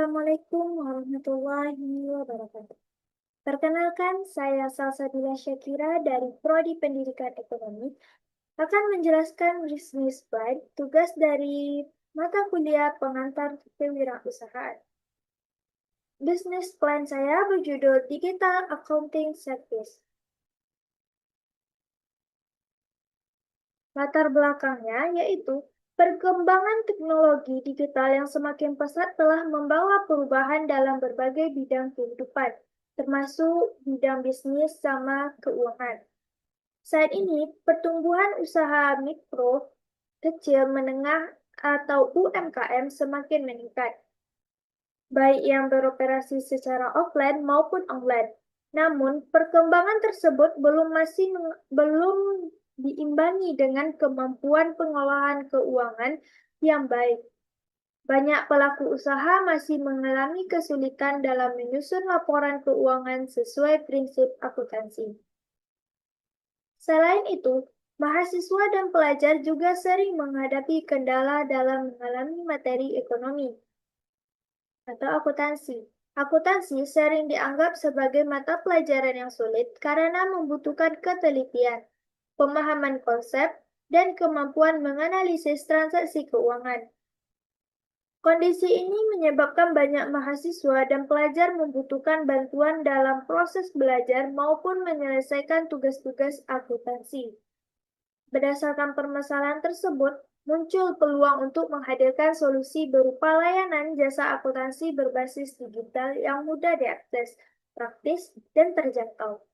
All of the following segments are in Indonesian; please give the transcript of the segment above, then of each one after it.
Assalamualaikum warahmatullahi wabarakatuh. Perkenalkan, saya Salsabila Syakira dari Prodi Pendidikan Ekonomi akan menjelaskan Business Plan, tugas dari mata kuliah pengantar kewirausahaan. Business Plan saya berjudul Digital Accounting Service. Latar belakangnya yaitu perkembangan teknologi digital yang semakin pesat telah membawa perubahan dalam berbagai bidang kehidupan, termasuk bidang bisnis sama keuangan. Saat ini, pertumbuhan usaha mikro, kecil, menengah, atau UMKM semakin meningkat, baik yang beroperasi secara offline maupun online. Namun, perkembangan tersebut belum diimbangi dengan kemampuan pengolahan keuangan yang baik. Banyak pelaku usaha masih mengalami kesulitan dalam menyusun laporan keuangan sesuai prinsip akuntansi. Selain itu, mahasiswa dan pelajar juga sering menghadapi kendala dalam mengalami materi ekonomi atau akuntansi. Akuntansi sering dianggap sebagai mata pelajaran yang sulit karena membutuhkan ketelitian, pemahaman konsep, dan kemampuan menganalisis transaksi keuangan. Kondisi ini menyebabkan banyak mahasiswa dan pelajar membutuhkan bantuan dalam proses belajar maupun menyelesaikan tugas-tugas akuntansi. Berdasarkan permasalahan tersebut, muncul peluang untuk menghadirkan solusi berupa layanan jasa akuntansi berbasis digital yang mudah diakses, praktis, dan terjangkau.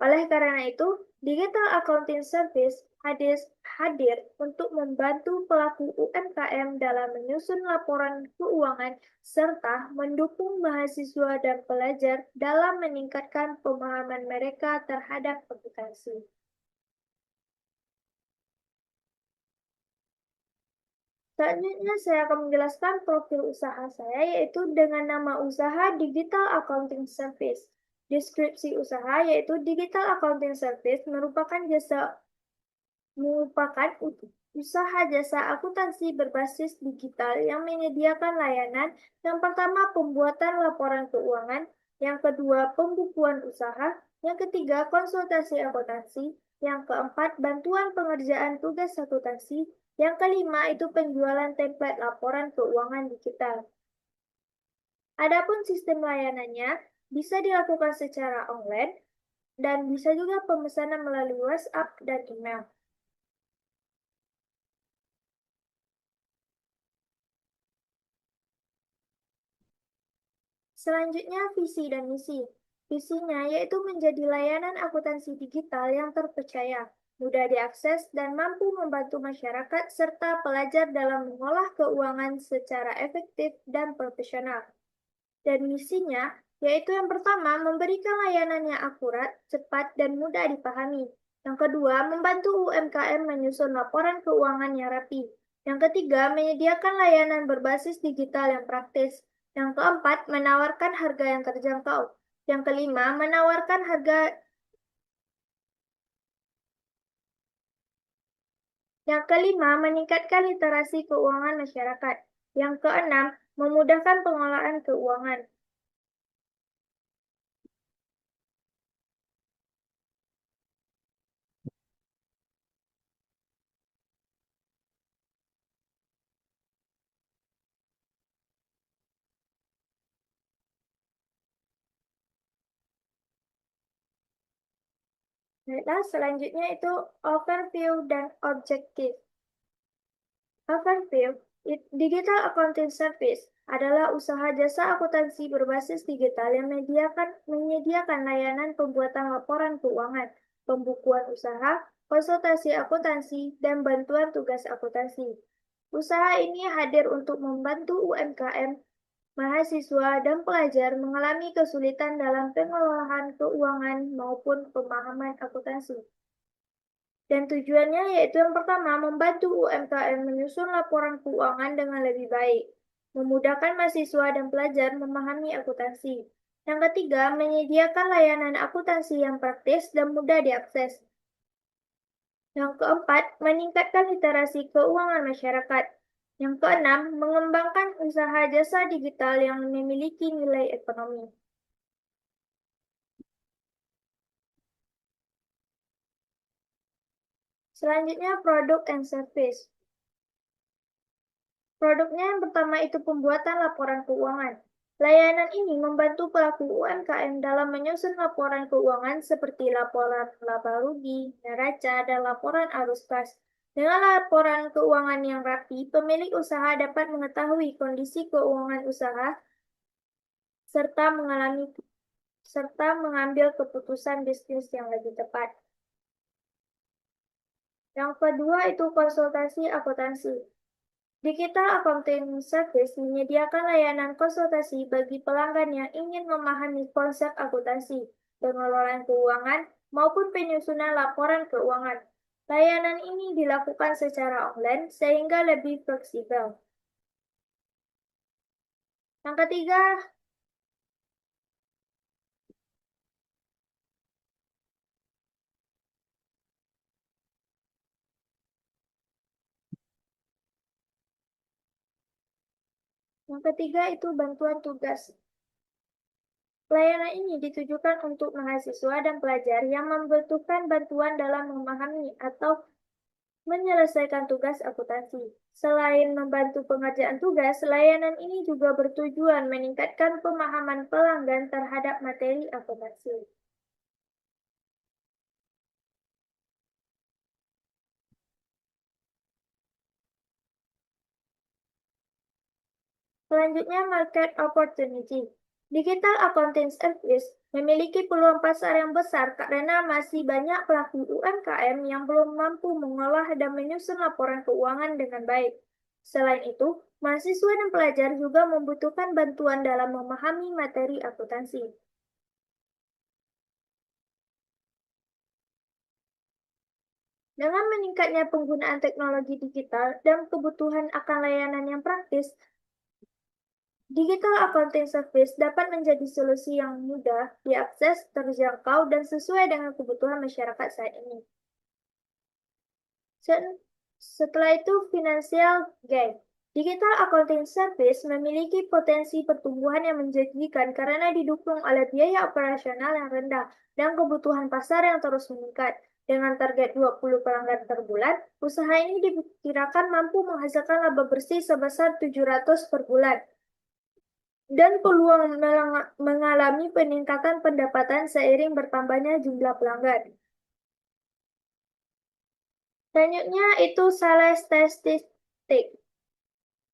Oleh karena itu, Digital Accounting Service hadir untuk membantu pelaku UMKM dalam menyusun laporan keuangan serta mendukung mahasiswa dan pelajar dalam meningkatkan pemahaman mereka terhadap akuntansi. Selanjutnya saya akan menjelaskan profil usaha saya yaitu dengan nama usaha Digital Accounting Service. Deskripsi usaha yaitu Digital Accounting Service merupakan usaha jasa akuntansi berbasis digital yang menyediakan layanan yang pertama pembuatan laporan keuangan, yang kedua pembukuan usaha, yang ketiga konsultasi akuntansi, yang keempat bantuan pengerjaan tugas akuntansi, yang kelima itu penjualan template laporan keuangan digital. Adapun sistem layanannya bisa dilakukan secara online dan bisa juga pemesanan melalui WhatsApp dan email. Selanjutnya, visi dan misi. Visinya yaitu menjadi layanan akuntansi digital yang terpercaya, mudah diakses, dan mampu membantu masyarakat serta pelajar dalam mengolah keuangan secara efektif dan profesional. Dan misinya yaitu yang pertama, memberikan layanan yang akurat, cepat, dan mudah dipahami. Yang kedua, membantu UMKM menyusun laporan keuangan yang rapi. Yang ketiga, menyediakan layanan berbasis digital yang praktis. Yang keempat, menawarkan harga yang terjangkau. Yang kelima, menawarkan harga Yang kelima, meningkatkan literasi keuangan masyarakat. Yang keenam, memudahkan pengelolaan keuangan. Baiklah, selanjutnya itu overview dan objektif. Overview, Digital Accounting Service adalah usaha jasa akuntansi berbasis digital yang menyediakan layanan pembuatan laporan keuangan, pembukuan usaha, konsultasi akuntansi, dan bantuan tugas akuntansi. Usaha ini hadir untuk membantu UMKM, mahasiswa, dan pelajar mengalami kesulitan dalam pengelolaan keuangan maupun pemahaman akuntansi. Dan tujuannya yaitu yang pertama, membantu UMKM menyusun laporan keuangan dengan lebih baik, memudahkan mahasiswa dan pelajar memahami akuntansi. Yang ketiga, menyediakan layanan akuntansi yang praktis dan mudah diakses. Yang keempat, meningkatkan literasi keuangan masyarakat. Yang keenam, mengembangkan usaha jasa digital yang memiliki nilai ekonomi. Selanjutnya, produk and service. Produknya yang pertama itu pembuatan laporan keuangan. Layanan ini membantu pelaku UMKM dalam menyusun laporan keuangan seperti laporan laba rugi, neraca, dan laporan arus kas. Dengan laporan keuangan yang rapi, pemilik usaha dapat mengetahui kondisi keuangan usaha serta mengambil keputusan bisnis yang lebih tepat. Yang kedua itu konsultasi akuntansi. Digital Accounting Service menyediakan layanan konsultasi bagi pelanggan yang ingin memahami konsep akuntansi, pengelolaan keuangan, maupun penyusunan laporan keuangan. Layanan ini dilakukan secara online sehingga lebih fleksibel. Yang ketiga, itu bantuan tugas. Layanan ini ditujukan untuk mahasiswa dan pelajar yang membutuhkan bantuan dalam memahami atau menyelesaikan tugas akuntansi. Selain membantu pengerjaan tugas, layanan ini juga bertujuan meningkatkan pemahaman pelanggan terhadap materi akuntansi. Selanjutnya, market opportunity. Digital accounting service memiliki peluang pasar yang besar karena masih banyak pelaku UMKM yang belum mampu mengolah dan menyusun laporan keuangan dengan baik. Selain itu, mahasiswa dan pelajar juga membutuhkan bantuan dalam memahami materi akuntansi. Dengan meningkatnya penggunaan teknologi digital dan kebutuhan akan layanan yang praktis, Digital Accounting Service dapat menjadi solusi yang mudah diakses, terjangkau, dan sesuai dengan kebutuhan masyarakat saat ini. Setelah itu, Financial Gain. Digital Accounting Service memiliki potensi pertumbuhan yang menjanjikan karena didukung oleh biaya operasional yang rendah dan kebutuhan pasar yang terus meningkat. Dengan target 20 pelanggan per bulan, usaha ini diperkirakan mampu menghasilkan laba bersih sebesar 700 per bulan dan peluang mengalami peningkatan pendapatan seiring bertambahnya jumlah pelanggan. Selanjutnya itu salah statistik.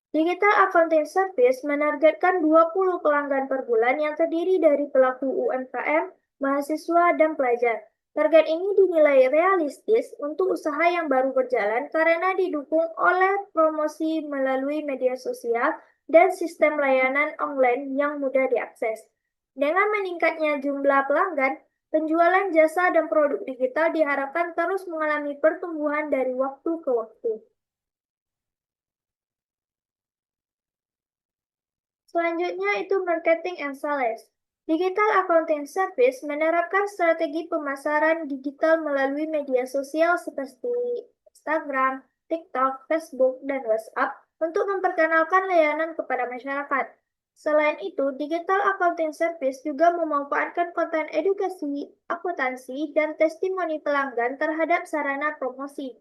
Digital Accounting Service menargetkan 20 pelanggan per bulan yang terdiri dari pelaku UMKM, mahasiswa, dan pelajar. Target ini dinilai realistis untuk usaha yang baru berjalan karena didukung oleh promosi melalui media sosial dan sistem layanan online yang mudah diakses. Dengan meningkatnya jumlah pelanggan, penjualan jasa dan produk digital diharapkan terus mengalami pertumbuhan dari waktu ke waktu. Selanjutnya itu marketing and sales. Digital Accounting Service menerapkan strategi pemasaran digital melalui media sosial seperti Instagram, TikTok, Facebook, dan WhatsApp untuk memperkenalkan layanan kepada masyarakat. Selain itu, Digital Accounting Service juga memanfaatkan konten edukasi, akuntansi, dan testimoni pelanggan terhadap sarana promosi.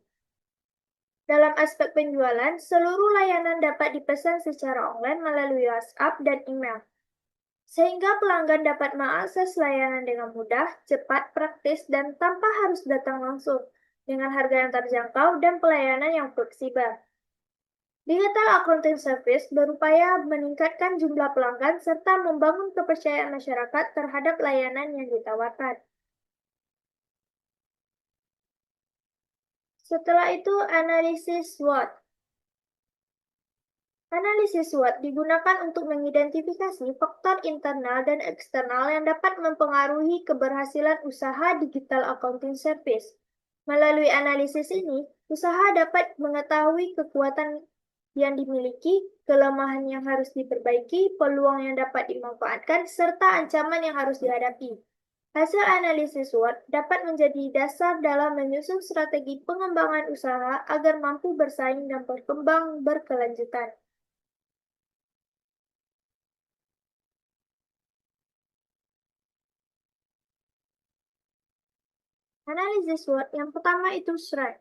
Dalam aspek penjualan, seluruh layanan dapat dipesan secara online melalui WhatsApp dan email, sehingga pelanggan dapat mengakses layanan dengan mudah, cepat, praktis, dan tanpa harus datang langsung, dengan harga yang terjangkau dan pelayanan yang fleksibel. Digital Accounting Service berupaya meningkatkan jumlah pelanggan serta membangun kepercayaan masyarakat terhadap layanan yang ditawarkan. Setelah itu, analisis SWOT. Analisis SWOT digunakan untuk mengidentifikasi faktor internal dan eksternal yang dapat mempengaruhi keberhasilan usaha digital accounting service. Melalui analisis ini, usaha dapat mengetahui kekuatan yang dimiliki, kelemahan yang harus diperbaiki, peluang yang dapat dimanfaatkan, serta ancaman yang harus dihadapi. Hasil analisis SWOT dapat menjadi dasar dalam menyusun strategi pengembangan usaha agar mampu bersaing dan berkembang berkelanjutan. Analisis SWOT yang pertama itu SWOT.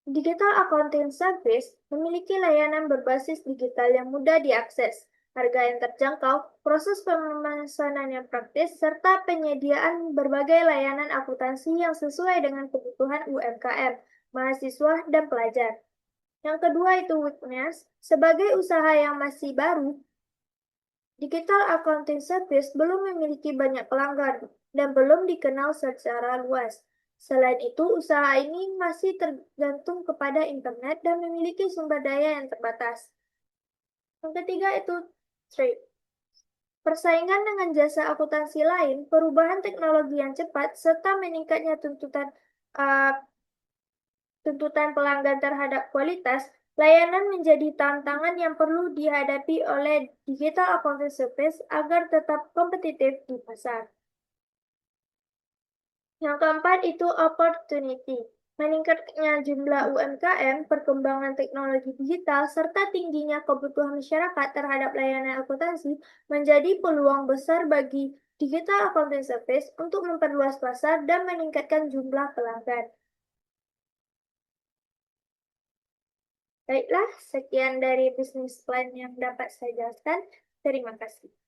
Digital Accounting Service memiliki layanan berbasis digital yang mudah diakses, harga yang terjangkau, proses pemesanan yang praktis, serta penyediaan berbagai layanan akuntansi yang sesuai dengan kebutuhan UMKM, mahasiswa, dan pelajar. Yang kedua itu weakness, sebagai usaha yang masih baru, Digital Accounting Service belum memiliki banyak pelanggan dan belum dikenal secara luas. Selain itu, usaha ini masih tergantung kepada internet dan memiliki sumber daya yang terbatas. Yang ketiga itu trade. Persaingan dengan jasa akuntansi lain, perubahan teknologi yang cepat, serta meningkatnya uh, tuntutan pelanggan terhadap kualitas, layanan menjadi tantangan yang perlu dihadapi oleh digital accounting service agar tetap kompetitif di pasar. Yang keempat itu opportunity. Meningkatnya jumlah UMKM, perkembangan teknologi digital, serta tingginya kebutuhan masyarakat terhadap layanan akuntansi menjadi peluang besar bagi digital accounting service untuk memperluas pasar dan meningkatkan jumlah pelanggan. Baiklah, sekian dari bisnis plan yang dapat saya jelaskan. Terima kasih.